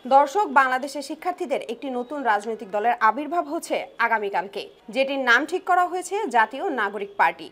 দর্শক, বাংলাদেশের শিক্ষার্থীদের একটি নতুন রাজনৈতিক দলের আবির্ভাব হচ্ছে আগামীকালকে, যেটির নাম ঠিক করা হয়েছে জাতীয় নাগরিক পার্টি।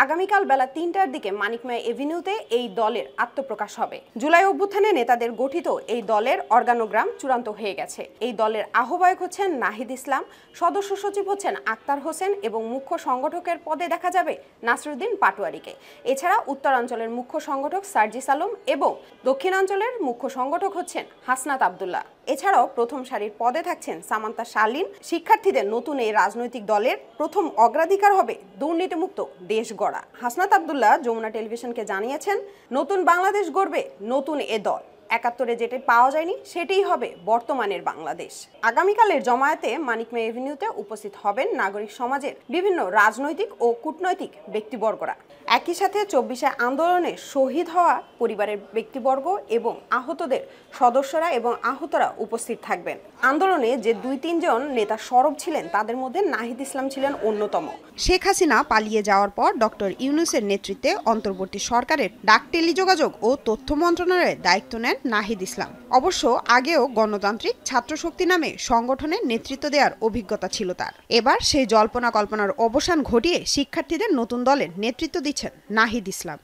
আগামীকাল বেলা ৩টার দিকে মানিকমেয়া এভিনিউতে এই দলের আত্মপ্রকাশ হবে। জুলাই অভ্যুত্থানে নেতাদের গঠিত এই দলের অর্গানোগ্রাম চূড়ান্ত হয়ে গেছে। এই দলের আহ্বায়ক হচ্ছেন নাহিদ ইসলাম, সদস্য সচিব হচ্ছেন আক্তার হোসেন এবং মুখ্য সংগঠকের পদে দেখা যাবে নাসিরুদ্দিন পাটোয়ারীকে। এছাড়া উত্তরাঞ্চলের মুখ্য সংগঠক সার্জিস আলম এবং দক্ষিণাঞ্চলের মুখ্য সংগঠক হচ্ছেন হাসনাত আবদুল্লাহ। এছাড়াও প্রথম সারির পদে থাকছেন সামান্তা শালীন। শিক্ষার্থীদের নতুন এই রাজনৈতিক দলের প্রথম অগ্রাধিকার হবে দুর্নীতিমুক্ত দেশ গড়া। হাসনাত আবদুল্লাহ যমুনা টেলিভিশনকে জানিয়েছেন, নতুন বাংলাদেশ গড়বে নতুন এ দল। ৭১-এ যেটি পাওয়া যায়নি সেটিই হবে বর্তমানের বাংলাদেশ। আগামীকালের জমায়েতে মানিকমেয়া এভিনিউতে উপস্থিত হবেন নাগরিক সমাজের বিভিন্ন রাজনৈতিক ও কূটনৈতিক ব্যক্তিবর্গরা। একই সাথে ২৪শে আন্দোলনে শহীদ হওয়া পরিবারের ব্যক্তিবর্গ এবং আহতদের সদস্যরা এবং আহতরা উপস্থিত থাকবেন। আন্দোলনে যে ২-৩ জন নেতা সরব ছিলেন তাদের মধ্যে নাহিদ ইসলাম ছিলেন অন্যতম। শেখ হাসিনা পালিয়ে যাওয়ার পর ডক্টর ইউনূসের নেতৃত্বে অন্তর্বর্তী সরকারের ডাক টেলিযোগাযোগ ও তথ্য মন্ত্রণালয়ের দায়িত্ব নেন নাহিদ ইসলাম। অবশ্য আগেও গণতান্ত্রিক ছাত্রশক্তি নামে সংগঠনের নেতৃত্ব দেওয়ার অভিজ্ঞতা ছিল তার। এবার সেই জল্পনা কল্পনার অবসান ঘটিয়ে শিক্ষার্থীদের নতুন দলের নেতৃত্ব দিচ্ছেন নাহিদ ইসলাম।